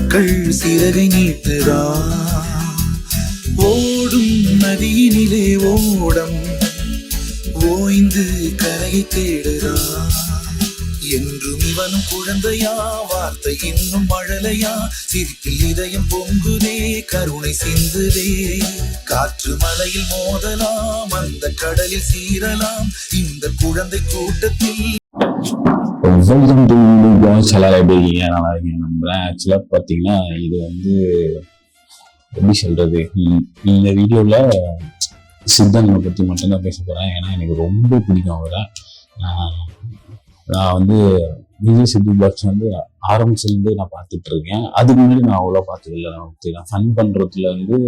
புறாக்கள் சிறகை நீட்டுதா, ஓடும் நதியினிலே ஓடம் ஓய்ந்து கரையை தேடுதா. என்றும் இவனும் குழந்தையா, வார்த்தை இன்னும் மழலையா, சிரிப்பில் இதயம் பொங்குதே, கருணை சிந்துதே. காற்று மலையில் மோதலாம், அந்த கடலில் சீரலாம், இந்த குழந்தை கூட்டத்தில். Welcome to watch. எல்லாரும் எப்படி இருக்கீங்க? நல்லா இருக்கீங்க நம்புறேன். ஆக்சுவலாக பார்த்தீங்கன்னா இது வந்து எப்படி சொல்றது, இந்த வீடியோவில் சித்தனை பற்றி மட்டும்தான் பேச போகிறேன். ஏன்னா எனக்கு ரொம்ப பிடிக்கும் அவரை. நான் வந்து விஜய் சித்து பாக்ஸ் வந்து ஆரம்பிச்சிலேருந்து நான் பார்த்துட்டு இருக்கேன். அதுக்கு முன்னாடி நான் அவ்வளோ பார்த்ததில்லை. நான் ஃபன் பண்ணுறதுல வந்து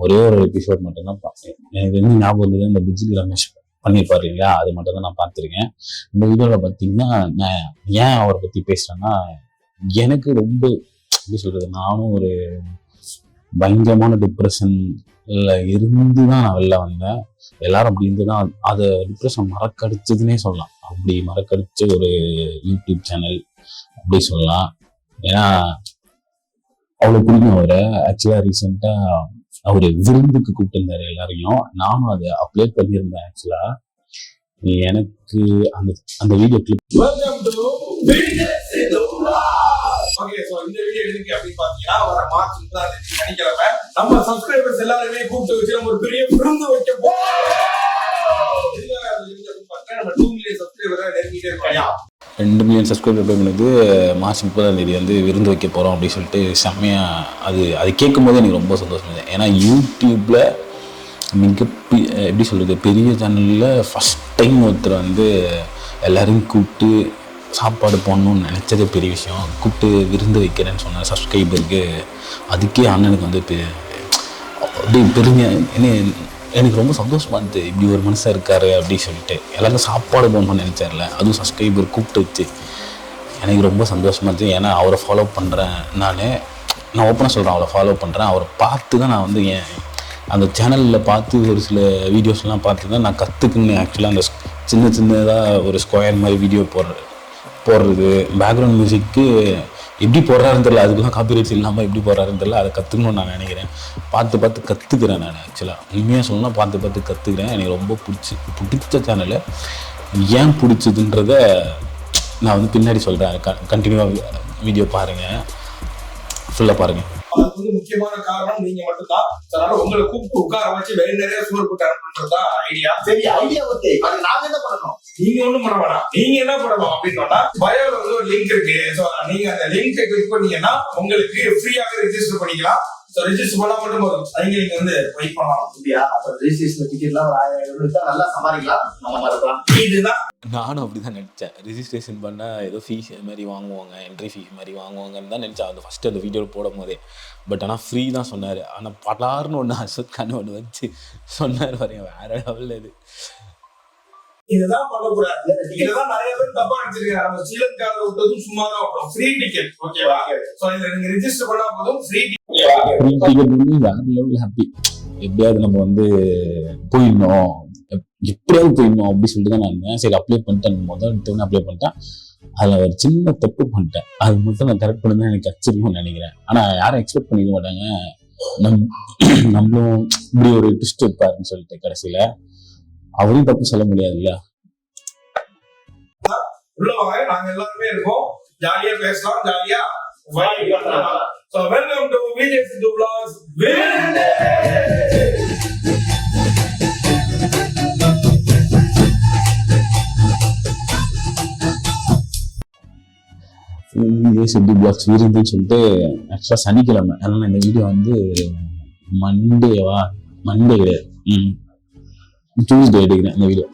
ஒரே ஒரு எபிசோட் மட்டும்தான் பார்த்தேன். எனக்கு வந்து ஞாபகம் இருந்தது இந்த பிஜிலி ரமேஷ் பண்ணியிருப்பாரு இல்லையா, அது மட்டும் தான் நான் பார்த்துருக்கேன். இந்த வீடியோவில் பார்த்தீங்கன்னா நான் ஏன் அவரை பற்றி பேசுகிறேன்னா, எனக்கு ரொம்ப எப்படி சொல்கிறது, நானும் ஒரு பயங்கரமான டிப்ரெஷனில் இருந்து தான் நான் வெளில வந்தேன். எல்லாரும் அப்படி இருந்து தான் அதை டிப்ரெஷன் மறக்கடிச்சதுன்னே சொல்லலாம். அப்படி மறக்கடிச்ச ஒரு யூடியூப் சேனல் அப்படி சொல்லலாம். ஏன்னா அவ்வளோ பிடிக்கும் அவரை. ஆக்சுவலாக ரீசெண்டாக அவர் விருந்துக்கு கூப்பிட்டுருந்தாரு எல்லாரையும். நானும் அதை அப்லோட் பண்ணியிருந்தேன். ஆக்சுவலா எனக்கு அந்த அந்த வீடியோ கிளிப். ஓகே, சோ இந்த வீடியோ எதுக்கு அப்படின்னு பாத்தீங்கன்னா, வர மார்ச் 30 சனிக்கிழமை நம்ம சப்ஸ்கிரைபர்ஸ் எல்லாருமே கூப்பிட்டு வச்சு நம்ம ஒரு பெரிய விருந்து வைக்க போறோம். நம்ம 2 மில்லியன் சப்ஸ்கிரைபரை நெருங்கிட்டே இருக்கோம். 2 மில்லியன் சப்ஸ்கிரைபர் பண்ணது மார்ச் 30 வந்து விருந்து வைக்க போகிறோம் அப்படின்னு சொல்லிட்டு செம்மையாக அது கேட்கும் போது எனக்கு ரொம்ப சந்தோஷம் இருந்தது. ஏன்னா யூடியூப்பில் எப்படி சொல்கிறது, பெரிய சேனலில் ஃபஸ்ட் டைம் ஒருத்தர் வந்து எல்லோரையும் கூப்பிட்டு சாப்பாடு போடணும்னு நினச்சதே பெரிய விஷயம். கூப்பிட்டு விருந்து வைக்கிறேன்னு சொன்னார் சப்ஸ்கிரைபருக்கு. அதுக்கே அண்ணனுக்கு வந்து அப்படி பெருமையாக எனக்கு ரொம்ப சந்தோஷமாக இருந்தது. இப்படி ஒரு மனுஷன் இருக்காரு அப்படின்னு சொல்லிட்டு எல்லாருக்கும் சாப்பாடு போகணும்னு நினச்சார்ல, அதுவும் சப்ஸ்கிரைபர் கூப்பிட்டு வச்சு எனக்கு ரொம்ப சந்தோஷமாக இருந்துச்சு. ஏன்னா அவரை ஃபாலோ பண்ணுறேன். நான் ஓப்பனாக சொல்கிறேன், அவரை ஃபாலோ பண்ணுறேன். அவரை பார்த்து தான் நான் வந்து அந்த சேனலில் பார்த்து ஒரு சில வீடியோஸ்லாம் பார்த்து தான் நான் கற்றுக்குன்னு. ஆக்சுவலாக அந்த சின்னதாக ஒரு ஸ்கொயர் மாதிரி வீடியோ போடுறது, பேக்ரவுண்ட் மியூசிக்கு எப்படி போடுறாருன்னு தெரியல, அதுக்கெல்லாம் காப்பிரைட்ஸ் இல்லாமல் எப்படி போடுறாருன்னு தெரியல. அதை கற்றுக்கணும்னு நான் நினைக்கிறேன். பார்த்து கற்றுக்கிறேன். நான் ஆக்சுவலாக உண்மையாக சொல்லணும்னா பார்த்து கற்றுக்கிறேன். எனக்கு ரொம்ப பிடிச்ச சேனலை. ஏன் பிடிச்சதுன்றத நான் வந்து பின்னாடி சொல்கிறேன். கண்டினியூவாக வீடியோ பாருங்கள், ஃபுல்லாக பாருங்கள். அதுக்கு வந்து முக்கியமான காரணம் நீங்க மட்டும்தான். அதனால உங்களை கூப்பிட்டு உட்கார வச்சு வேற நிறைய சூழல் போட்டு அனுப்புறதுதான் ஐடியா. சரி, ஐடியா ஓகே. அது நாங்க என்ன பண்ணணும்? நீங்க ஒண்ணும் பண்ண வேணாம். நீங்க என்ன பண்ணணும் அப்படின்னா, பயோல வந்து ஒரு லிங்க் இருக்கு. சோ நீங்க அந்த லிங்கை கிளிக் பண்ணீங்கன்னா உங்களுக்கு ஃப்ரீயாக ரெஜிஸ்டர் பண்ணிக்கலாம். ரெஜிஸ்டர் பண்ணா மட்டும் போதும். அதுக்கு நீங்க வந்து வெயிட் பண்ணலாம். அப்படியா? அப்ப ரெஜிஸ்ட்ரேஷன் டிக்கெட்லாம் ஒரு 1000 ரூபாய் தான், நல்லா சமாளிக்கலாம். நம்ம இருக்கலாம். இதுதான் நானும் அப்படிதான் நினைச்சேன். ரெஜிஸ்ட்ரேஷன் பண்ணா ஏதோ ஃபீஸ் மாதிரி வாங்குவாங்க, என்ட்ரி ஃபீஸ் மாதிரி வாங்குவாங்கன்னு தான் நினைச்சேன் அந்த ஃபர்ஸ்ட் அந்த வீடியோ போடும் போதே. பட் ஆனால் ஃப்ரீ தான் சொன்னார். ஆனால் பலார்னு ஒன்று அசத்கான ஒன்று வச்சு சொன்னார் பாருங்க, வேற லெவலில் இது. இதுதான் பண்ணக்கூடாது. இதுதான் நிறைய பேர் தப்பா நினைச்சிருக்காங்க. நம்ம ஸ்ரீலங்கால விட்டதும் சும்மா தான் விட்டோம், ஃப்ரீ டிக்கெட். ஓகேவா? சோ இத நீங்க ரெஜிஸ்டர் பண்ணா போதும், ஃப்ரீ டிக்கெட் வந்து வேற லெவல் ஹாப்பி. எப்படியாவது நம்ம வந்து போயிடணும், எப்படியாவது போயிடணும் அப்படி சொல்லிட்டு தான் நான் இருந்தேன். சரி அப்ளை பண்ணிட்டேன். முதல் அப்ளை பண்ணிட்டேன். அதில் ஒரு சின்ன தப்பு பண்ணிட்டேன். அது மட்டும் நான் கரெக்ட் பண்ணி தான் எனக்கு கச்சிருக்கும்னு நினைக்கிறேன். ஆனால் யாரும் எக்ஸ்பெக்ட் பண்ணிக்க மாட்டாங்க நம்மளும் இப்படி ஒரு ட்விஸ்ட் இருப்பாருன்னு சொல்லிட்டு. கடைசியில அவரையும் தப்பு சொல்ல முடியாதுல்ல. உள்ளவங்க நாங்க எல்லாருமே இருக்கோம், ஜாலியா பேசலாம், ஜாலியா வைப் பண்ணலாம். So welcome to Vijay Siddhu vlogs. Vijay Siddhu vlogs விருந்துன்னு சொல்லிட்டு ஆக்சுவலாக சனிக்கிழமை. அதனால இந்த வீடியோ வந்து மண்டே கிடையாது, டியூஸ்டே எடுக்கிறேன் இந்த வீடியோ.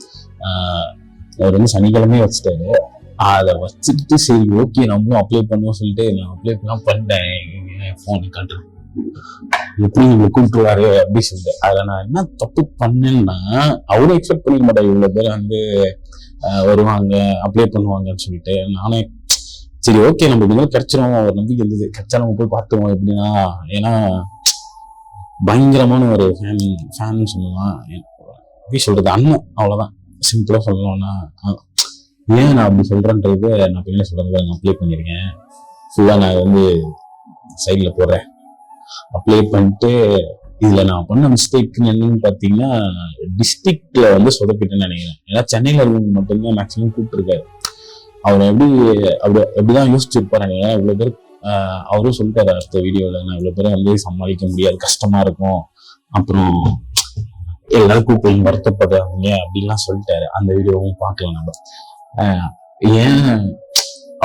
அவர் வந்து சனிக்கிழமையே வச்சுட்டாரு. அதை வச்சுக்கிட்டு சரி ஓகே நம்மளும் அப்ளை பண்ணுவோம் சொல்லிட்டு நான் அப்ளை பண்ணிட்டேன். ஃபோன் கட்டுறேன், எப்படி இவங்க கூப்பிட்டுருவாரு அப்படின்னு சொல்லிட்டு. அதில் நான் என்ன தப்பு பண்ணேன்னா, அவரும் எக்ஸ்பெக்ட் பண்ணிக்க மாட்டேன் இவ்வளோ பேர் வந்து வருவாங்க அப்ளை பண்ணுவாங்கன்னு சொல்லிட்டு. நானே சரி ஓகே நம்ம இந்த மாதிரி கிடைச்சிரும் ஒரு நம்பிக்கை இருந்தது. கிடைச்சா நம்ம போய் பார்த்துருவோம் எப்படின்னா. ஏன்னா பயங்கரமான ஒரு ஃபேன் சொல்லலாம். எப்படி சொல்றது, அண்ணன், அவ்வளோதான். சிம்பிளா சொல்லணும்னா ஏன் நான் அப்படி சொல்றேன்றது நான் பின்னாடி சொல்றது. அப்ளை பண்ணியிருக்கேன் ஃபுல்லா. நான் வந்து சைடில் போடுறேன். அப்ளை பண்ணிட்டு இதில் நான் பண்ண மிஸ்டேக் என்னன்னு பார்த்தீங்கன்னா டிஸ்ட்ரிக்ட்ல வந்து சொதப்பிட்டேன்னு நினைக்கிறேன். ஏன்னா சென்னையில் இருக்கவங்க மட்டும்தான் மேக்ஸிமம் கூப்பிட்டுருக்காரு. அவர் எப்படிதான் யோசிச்சிருப்பாரு நினைக்கிறேன். இவ்வளோ பேர் அவரும் சொல்லிட்டாரு அடுத்த வீடியோவில், நான் இவ்வளோ பேரை வந்து சமாளிக்க முடியாது, கஷ்டமா இருக்கும், அப்புறம் எல்லாரும் கூப்பிட்டு வருத்தப்படுறாங்க அப்படின்லாம் சொல்லிட்டாரு. அந்த வீடியோவும் பார்க்கலாம் நம்ம. ஏன்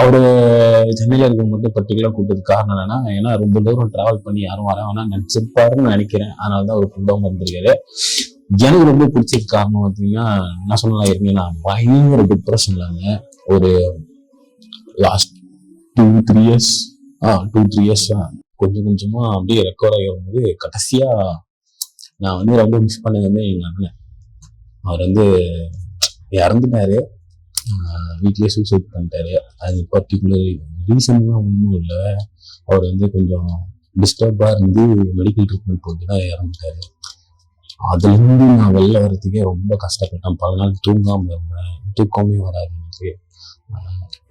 அவரு சென்னையில இருக்க மட்டும் பர்டிகுலரா கூப்பிட்டதுக்கு காரணம் என்னன்னா, ஏன்னா ரொம்ப தூரம் டிராவல் பண்ணி யாரும் வர வேணா நினைச்சிருப்பாருன்னு நினைக்கிறேன். அதனாலதான் அவர் கூப்பிடாம இருந்திருக்காரு. எனக்கு ரொம்ப பிடிச்சதுக்கு காரணம் பார்த்தீங்கன்னா, நான் சொன்னலாம் ஏற்கனவே நான் பயங்கர டிப்ரெஷன்லாங்க. ஒரு லாஸ்ட் 2-3 இயர்ஸ் கொஞ்சம் கொஞ்சமா அப்படியே ரெக்கவர் ஆகி வரும்போது கடைசியா நான் வந்து ரொம்ப மிஸ் பண்ணது வந்து எங்க அண்ணன். அவர் வந்து இறந்துட்டாரு, வீட்லயே சூசைட் பண்ணிட்டாரு. அது பர்டிகுலர் ரீசன்லாம் ஒன்றும் இல்லை, அவர் வந்து கொஞ்சம் டிஸ்டர்பா இருந்து மெடிக்கல் ட்ரீட்மெண்ட் போட்டு தான் இறந்துட்டாரு. அதுல இருந்து நான் வெளில வர்றதுக்கே ரொம்ப கஷ்டப்பட்டேன். 10 நாள் தூங்காம இருந்தேன், தூக்கமே வராது எனக்கு.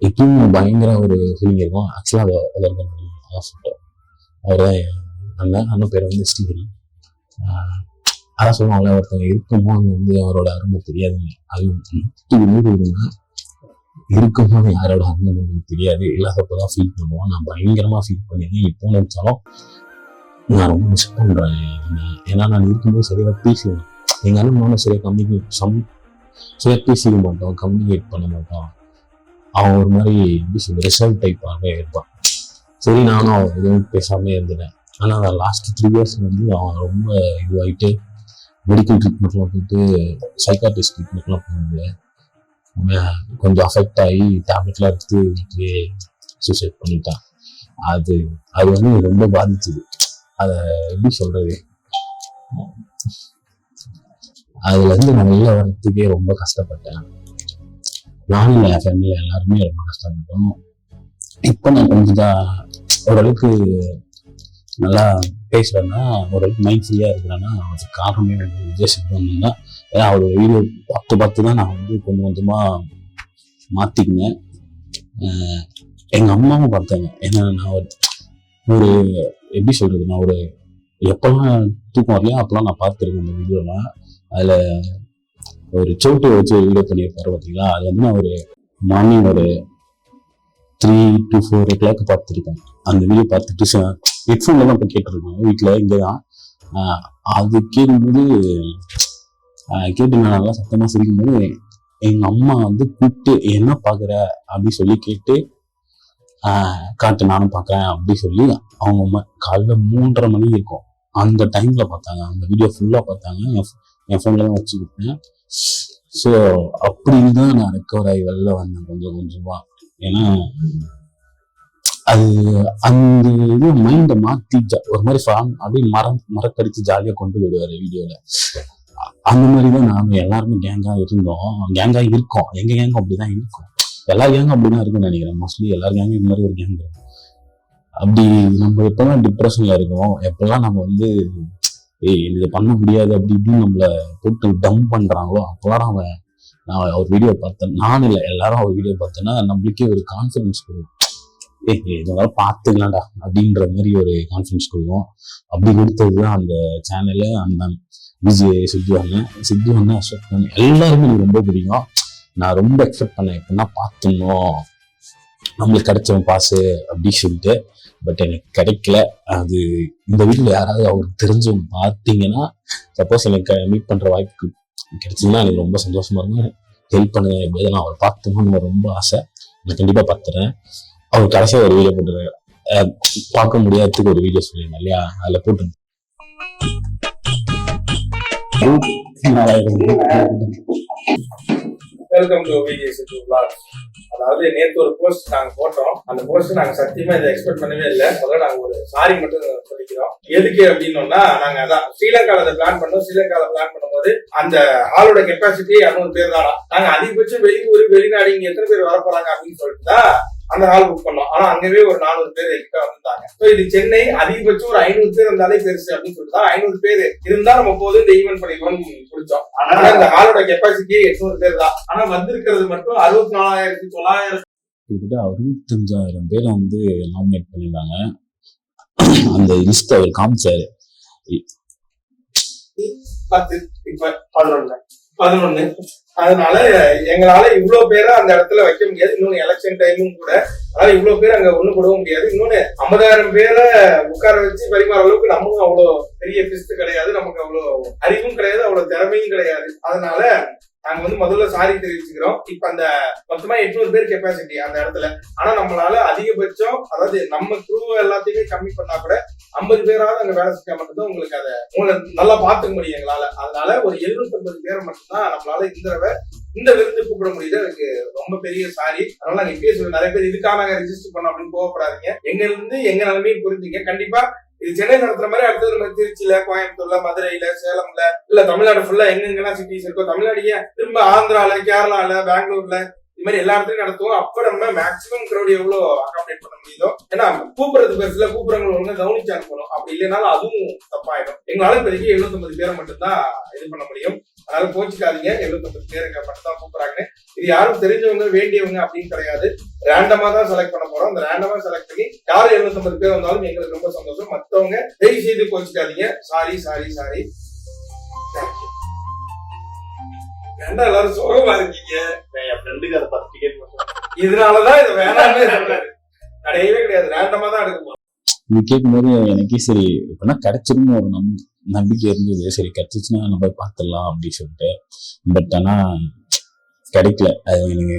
இப்பயும் பயங்கர ஒரு ஃபீலிங் இருக்கும். ஆக்சுவலா அவர் தான் அண்ணன் பேர் வந்து ஸ்ரீஹரி. அதான் சொல்லுவாங்களே, ஒருத்தவங்க இருக்கும்போது வந்து அவரோட அருமை தெரியாதுங்க. அது 100% இருக்கும்போது யாரோட அருமை நமக்கு தெரியாது, இல்லாதப்பதான் ஃபீல் பண்ணுவோம். நான் பயங்கரமா ஃபீல் பண்ணியிருக்கேன். இப்போ நினைச்சாலும் நான் ரொம்ப மிஸ் பண்றேன். ஏன்னா நான் இருக்கும்போது சரியா பேசுவேன். எங்க அண்ணன் சரியா பேசிக்க மாட்டோம், கம்யூனிகேட் பண்ண மாட்டோம். அவன் ஒரு மாதிரி எப்படி சொல்ற ரிசல்ட் டைப்பாகவே இருப்பான். சரி, நானும் அவன் எதுவும் பேசாமலே இருந்துட்டேன். ஆனால் அந்த லாஸ்ட் 3 இயர்ஸ் வந்து அவன் ரொம்ப இதுவாகிட்டு மெடிக்கல் ட்ரீட்மெண்ட்லாம் போயிட்டு சைக்காட்ரிஸ்ட் ட்ரீட்மெண்ட்லாம் போகும்போது கொஞ்சம் அஃபெக்ட் ஆகி டேப்லெட்லாம் எடுத்து வீட்லேயே சூசைட் பண்ணிட்டான். அது வந்து ரொம்ப பாதிச்சுது. அதை எப்படி சொல்றது, அதுல இருந்து நான் வெளில வர்றதுக்கே ரொம்ப கஷ்டப்பட்டேன். நானும் என் ஃபேமிலியில எல்லாருமே ரொம்ப கஷ்டப்பட்டோம். இப்போ நான் கொஞ்சம் ஓரளவுக்கு நல்லா பேசுறேன்னா, ஓரளவுக்கு மைண்ட் ஃப்ரீயா இருக்கிறேன்னா, அதுக்கு காரணமே விஜய் சேதுபதி தான். ஏன்னா அவரோட வீடியோ பார்த்து தான் நான் வந்து கொஞ்சம் கொஞ்சமா மாத்திக்கினேன். எங்க அம்மாவும் பார்த்தாங்க. ஏன்னா நான் ஒரு எப்படி சொல்றது, நான் ஒரு எப்பெல்லாம் தூக்கம் வரலையோ அப்பெல்லாம் நான் பார்த்துருக்கேன் அந்த வீடியோலாம். அதுல ஒரு சோட்டு வச்சு வீடியோ பண்ணியிருப்பாரு பார்த்தீங்களா, அது வந்து நான் ஒரு மார்னிங் ஒரு 3 to 4 o'clock பார்த்துருக்கேன். அந்த வீடியோ பார்த்துட்டு ஹெட்ஃபோன்ல தான் இப்போ கேட்டுருக்கேன் வீட்டில், இங்கே தான். அது கேட்கும்போது கேட்டு நான் நல்லா சத்தமாக சிரிக்கும்போது எங்க அம்மா வந்து கூப்பிட்டு என்ன பார்க்குற அப்படின்னு சொல்லி கேட்டு காட்டு நானும் பார்க்குறேன் அப்படி சொல்லி அவங்க காலைல 3:30 மணி இருக்கும் அந்த டைம்ல பார்த்தாங்க. அந்த வீடியோ ஃபுல்லாக பார்த்தாங்க. என் ஃபோன்ல தான் வச்சுக்கிட்டேன். ஸோ அப்படின்னு தான் நான் ரெக்கவர் ஆகி வெளில வந்தேன் கொஞ்சம் கொஞ்சமா. ஏன்னா அது அந்த இது மைண்டை மாத்தி ஒரு மாதிரி அப்படியே மரக்கடிச்சு ஜாலியா கொண்டு போயிடுவாரு வீடியோல. அந்த மாதிரிதான் நாங்க எல்லாருமே கேங்கா இருக்கோம். எங்க கேங்கும் அப்படிதான் இருக்கும். எல்லா கேங்கும் அப்படிதான் இருக்குன்னு நினைக்கிறேன். மோஸ்ட்லி எல்லா கேங்கும் இந்த மாதிரி ஒரு கேங் இருக்கும். அப்படி நம்ம எப்பெல்லாம் டிப்ரெஷன்ல இருக்கோம், எப்பெல்லாம் நம்ம வந்து இது பண்ண முடியாது அப்படி இப்படின்னு நம்மள போட்டு டம்ப் பண்றாங்களோ, அப்பெல்லாம் நான் அவர் வீடியோ பார்த்தேன். நானும் இல்லை, எல்லாரும் அவர் வீடியோ பார்த்தேன்னா நம்மளுக்கே ஒரு கான்ஃபிடன்ஸ் கொடுக்கும். இதனால பார்த்துக்கலாம்டா அப்படின்ற மாதிரி ஒரு கான்ஃபிடன்ஸ் கொடுக்கும். அப்படி கொடுத்ததுதான் அந்த சேனலு. அந்த விஜய் சித்து அண்ணன் அக்செப்ட் பண்ணி எல்லாருமே எனக்கு ரொம்ப பிடிக்கும். நான் ரொம்ப எக்ஸ்பெக்ட் பண்ணேன், எப்படின்னா பார்த்துடணும், நம்மளுக்கு கிடைச்சவன் பாசு அப்படி சொல்லிட்டு. பட் எனக்கு கிடைக்கல. அது இந்த வீட்டில் யாராவது அவருக்கு தெரிஞ்சவங்க பார்த்தீங்கன்னா, சப்போஸ் எனக்கு மீட் பண்ற வாய்ப்பு கிடைச்சதுன்னா எனக்கு ரொம்ப சந்தோஷமா இருக்கும். ஹெல்ப் பண்ணுங்க, எப்படிதான் அவர் பார்த்துக்கணும்னு ரொம்ப ஆசை. நான் கண்டிப்பா பார்த்துறேன். அவர் கடைசியா ஒரு வீடியோ போட்டுருக்காரு, பார்க்க முடியாததுக்கு ஒரு வீடியோ சொல்லியிருந்தேன் இல்லையா, அதுல போட்டு welcome to Vijay Sethu vlogs. அதாவது நேற்று ஒரு போஸ்ட் நாங்க போட்டோம். அந்த போஸ்ட் நாங்க சத்தியமா இதை எக்ஸ்பெக்ட் பண்ணவே இல்லை. முதல்ல நாங்க ஒரு சாரி மட்டும் சொல்லிக்கிறோம். எதுக்கு அப்படின்னோம்னா, நாங்க அதான் ஸ்ரீலங்கால பிளான் பண்ணும்போது அந்த ஆளோட கெப்பாசிட்டி 200 பேர் தானா. நாங்க அதிகபட்சம் வெளிநாடு இங்க எத்தனை பேர் வர போறாங்க அப்படின்னு சொல்லிட்டு தான் அந்த ஹால் புக் பண்ணோம். ஆனா அங்கவே ஒரு 400 பேர் எக்ஸ்ட்ரா வந்துட்டாங்க. ஸோ இது சென்னை, அதிகபட்சம் ஒரு 500 பேர் இருந்தாலே பெருசு அப்படின்னு சொல்லிட்டு 500 பேர் இருந்தா நம்ம போது இந்த ஈவென்ட் பண்ணிக்கணும்னு பிடிச்சோம். ஆனா இந்த ஹாலோட கெப்பாசிட்டி 800 பேர் தான். ஆனா வந்திருக்கிறது மட்டும் 64,900. கிட்டத்தட்ட 65,000 பேர் வந்து நாமினேட் பண்ணியிருந்தாங்க. அந்த லிஸ்ட் அவர் காமிச்சாரு. 10 இப்ப 11 அதனால எங்களால இவ்வளவு பேரை அந்த இடத்துல வைக்க முடியாது. இன்னொன்னு எலெக்ஷன் டைமும் கூட, அதனால இவ்வளவு பேர் அங்க ஒண்ணு கூடவும் முடியாது. இன்னொன்னு 50,000 பேரை உட்கார வச்சு பரிமாற அளவுக்கு நமக்கும் அவ்வளவு பெரிய பிஸ்ட் கிடையாது, நமக்கு அவ்வளவு அறிவும் கிடையாது, அவ்வளவு திறமையும் கிடையாது. அதனால நாங்க வந்து முதல்ல சாரி தெரிவிச்சுக்கிறோம். இப்ப அந்த மொத்தமா 800 பேர் கெப்பாசிட்டி அந்த இடத்துல. ஆனா நம்மளால அதிகபட்சம், அதாவது நம்ம குரூ எல்லாத்தையுமே கம்மி பண்ணா கூட 50 பேராவது அங்க வேலை செஞ்சா மட்டும்தான் உங்களுக்கு அதை நல்லா பாத்துக்க முடியும் எங்களால. அதனால ஒரு 750 பேரை மட்டும்தான் நம்மளால இந்த விருந்து கூப்பிட முடியுது. அதுக்கு ரொம்ப பெரிய சாரி. அதனால நாங்க இப்பயே சொல்ல, நிறைய பேர் இதுக்காக நாங்க ரெஜிஸ்டர் பண்ணோம் அப்படின்னு போகப்படாதீங்க. எங்க இருந்து எங்க நிலைமையும் புரிஞ்சுங்க. கண்டிப்பா இது சென்னை நடத்துற மாதிரி அடுத்தது நம்ம திருச்சியில, கோயம்புத்தூர்ல, மதுரையில, சேலம்ல, இல்ல தமிழ்நாடு ஃபுல்லா எங்கெங்கெல்லாம் சிட்டிஸ் இருக்கோ, தமிழ்நாடு திரும்ப ஆந்திரால, கேரளால, பெங்களூர்ல, இது மாதிரி எல்லா இடத்துலயும் நடத்துவோம். அப்ப நம்ம மேக்சிமம் கிரௌட் எவ்வளவு அகாமடேட் பண்ண முடியுதோ, ஏன்னா கூப்பிடுறது பேசல, கூப்பிடுறவங்க ஒழுங்கா கவனிச்சு அனுப்பணும். அப்படி இல்லைனாலும் அதுவும் தப்பாயிடும். எங்களால இப்போதைக்கு 750 பேரை மட்டும்தான் இது பண்ண முடியும். அதனால கோச்சிக்காதீங்க. 750 பேருக்கு மட்டும் தான் கூப்பிடுறாங்கன்னு. இது யாரும் தெரிஞ்சவங்க வேண்டியவங்க அப்படின்னு கிடையாது. ரேண்டமா தான் செலக்ட் பண்ண போறோம். அந்த ரேண்டமா செலக்ட் பண்ணி யாரும் 750 பேர் வந்தாலும் எங்களுக்கு ரொம்ப சந்தோஷம். மத்தவங்க தயவு செய்து கோச்சிக்காதீங்க. சாரி. ஏன்டா எல்லாரும் சோகமா இருக்கீங்க? என் ஃப்ரெண்டுக்கு அதை 10 டிக்கெட் மட்டும். இதனாலதான் இது வேணாம்னு சொல்றாரு. கிடையவே கிடையாது, ரேண்டமா தான் எடுக்க போறோம். இது கேட்கும்போது எனக்கே சரி இப்பனா கிடைச்சிருன்னு ஒரு நம்பிக்கை இருந்தது. சரி கிடைச்சிச்சுன்னா நம்ம போய் பார்த்துடலாம் அப்படின்னு சொல்லிட்டு. பட் ஆனா கிடைக்கல. அது எனக்கு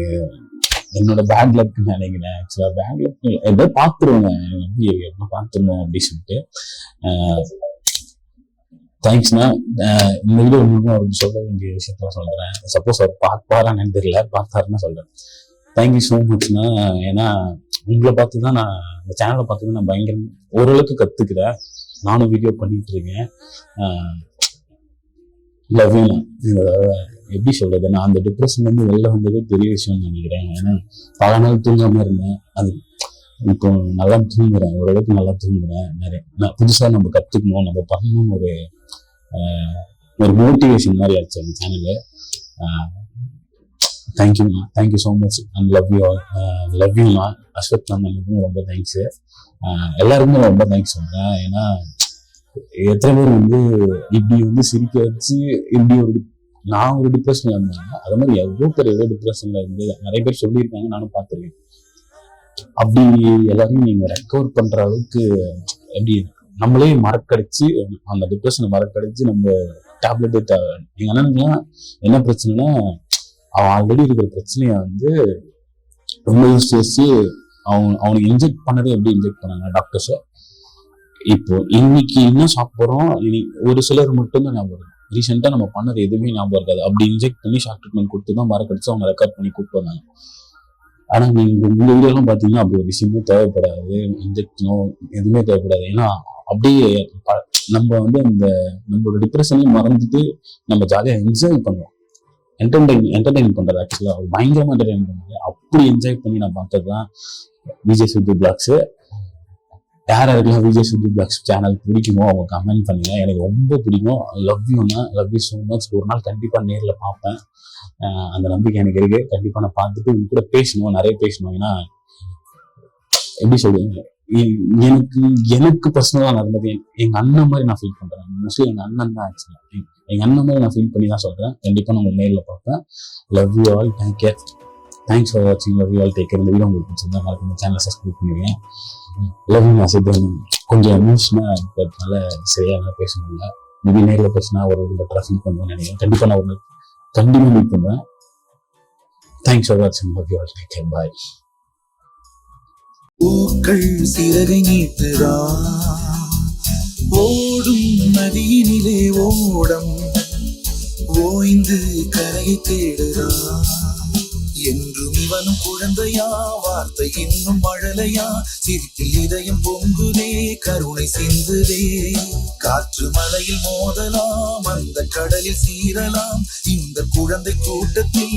என்னோட பேட் லக்னு நினைக்கிறேன். ஆக்சுவலா பேட் லக் எப்போ பார்த்துருவேங்க, எப்போ பார்த்துருவோம் அப்படின்னு சொல்லிட்டு. தேங்க்ஸ்ண்ணா. இந்த வீடியோ அவருக்கு சொல்ல வேண்டிய விஷயத்த சொல்றேன். சப்போஸ் அவர் பார்ப்பாரான்னு தெரியல, பார்த்தாருன்னு சொல்றேன். தேங்க்யூ ஸோ மச்ண்ணா. ஏன்னா உங்களை பார்த்து தான் நான் இந்த சேனலை பார்த்து தான் நான் பயங்கரம் ஓரளவுக்கு கற்றுக்கிறேன். நானும் வீடியோ பண்ணிட்டு இருக்கேன். லவ்யூண்ணா. எப்படி சொல்றது, நான் அந்த டிப்ரெஷன்லேருந்து வெளில வந்ததே பெரிய விஷயம்னு நினைக்கிறேன். ஏன்னா பல நாள் தூங்காம இருந்தேன். அது இப்போ நல்லா தூங்குறேன், ஓரளவுக்கு நல்லா தூங்குறேன். நிறைய புதுசாக நம்ம கற்றுக்கணும், நம்ம பண்ணணும்னு ஒரு மோட்டிவேஷன் மாதிரி ஆச்சு அந்த சேனலு. தேங்க்யூண்ணா. தேங்க்யூ ஸோ மச் அண்ட் லவ்யூண்ணா. அஸ்வத் நந்தனுக்கும் ரொம்ப தேங்க்ஸு. எல்லாருக்குமே ரொம்ப தேங்க்ஸ் சொல்கிறேன். ஏன்னா எத்தனை பேர் வந்து இப்படி வந்து சிரிக்க வச்சு இப்படி நான் ஒரு டிப்ரெஷன்ல இருந்தேன். அது மாதிரி எவ்வளோ பேர் எவ்வளோ டிப்ரெஷன்ல இருந்து நிறைய பேர் சொல்லியிருக்காங்க, நானும் பார்த்துருக்கேன். அப்படி எல்லாரையும் நீங்க ரெக்கவர் பண்ற அளவுக்கு எப்படி நம்மளே மறக்கடிச்சு அந்த டிப்ரெஷனை மறக்கடிச்சு நம்ம டேப்லெட்டே தேவை. எங்க அண்ணனுக்குலாம் என்ன பிரச்சனைனா, அவன் ஆல்ரெடி இருக்கிற பிரச்சனைய வந்து ரொம்ப யோசிச்சு அவனுக்கு இன்ஜெக்ட் பண்ணதே எப்படி இன்ஜெக்ட் பண்ணாங்க டாக்டர்ஸ். இப்போ இன்னைக்கு என்ன சாப்பிட்றோம், இனி ஒரு சிலர் மட்டும்தான் ஞாபகம் இருக்கும். ரீசெண்டா நம்ம பண்ணது எதுவுமே ஞாபகம் இருக்காது. அப்படி இன்ஜெக்ட் பண்ணி ஷார்ட் ட்ரீட்மெண்ட் கொடுத்து தான் மறக்கடிச்சு அவங்க ரெக்கார்ட் பண்ணி கூப்பிட்டு வந்தாங்க. ஆனா நீங்க உங்க வீடியோலாம் பாத்தீங்கன்னா அப்படி ஒரு விஷயமே தேவைப்படாது, இன்ஜெக்ஷனோ எதுவுமே தேவைப்படாது. ஏன்னா அப்படியே நம்ம வந்து நம்மளோட டிப்ரெஷனையும் மறந்துட்டு நம்ம ஜாலியா என்ஜாய் பண்ணுவோம். என்டர்டைன் பண்றது ஆக்சுவலா பயங்கரமா என்டர்டைன் பண்றது. அப்படி என்ஜாய் பண்ணி நான் பார்த்ததுதான் விஜய் சுத்தி பிளாக்ஸ். யாருக்கெல்லாம் விஜய் சுத்தி பிளாக்ஸ் சேனல் பிடிக்குமோ அவங்க கமெண்ட் பண்ணுங்க. எனக்கு ரொம்ப பிடிக்கும். Love you so much. ஒரு நாள் கண்டிப்பா நேர்ல பார்ப்பேன். அந்த நம்பிக்கை எனக்கு இருக்கு. கண்டிப்பா நான் பார்த்துட்டு உங்க கூட பேசணும், நிறைய பேசணும். ஏன்னா எப்படி சொல்லுங்க, எனக்கு பர்சனலா நடந்தது எங்க அண்ணன் மாதிரி நான் ஃபீல் பண்றேன். மோஸ்ட்லி எங்க அண்ணன் தான் ஆக்சுவலா எங்க அண்ணன் மாதிரி நான் ஃபீல் பண்ணி தான் சொல்றேன். கண்டிப்பா நான் உங்க நேர்ல பார்ப்பேன். Love you all. Take care. Thanks for வாட்சிங். Love you all. Take care. இந்த வீடியோ உங்களுக்கு பிடிச்சிருந்தா மறக்காம சேனலை சப்ஸ்கிரைப் பண்ணுவீங்க. Love you. நான் கொஞ்சம் எமோஷனா இருக்கிறதுனால சரியாக பேச முடியல. மேபி நேரில் பேசினா ஒரு பெட்டரா ஃபீல் பண்ணுவேன்னு நினைக்கிறேன். கண்டிப்பா நான் ஒரு கண்டிப்பா மீட் பண்ணுவேன். தேங்க்ஸ் ஃபார் வாட்சிங். Love you all. Take care. Bye. பூக்கள் சிறகை நீட்டுதா, ஓடும் நதியினிலே ஓடம் ஓய்ந்து கரையை தேடுதா. என்றும் இவனும் குழந்தையா, வார்த்தை இன்னும் மழலையா, சிரிப்பில் இதயம் பொங்குதே, கருணை சிந்துதே. காற்று மலையில் மோதலாம், அந்த கடலில் சீரலாம், இந்த குழந்தை கூட்டத்தில்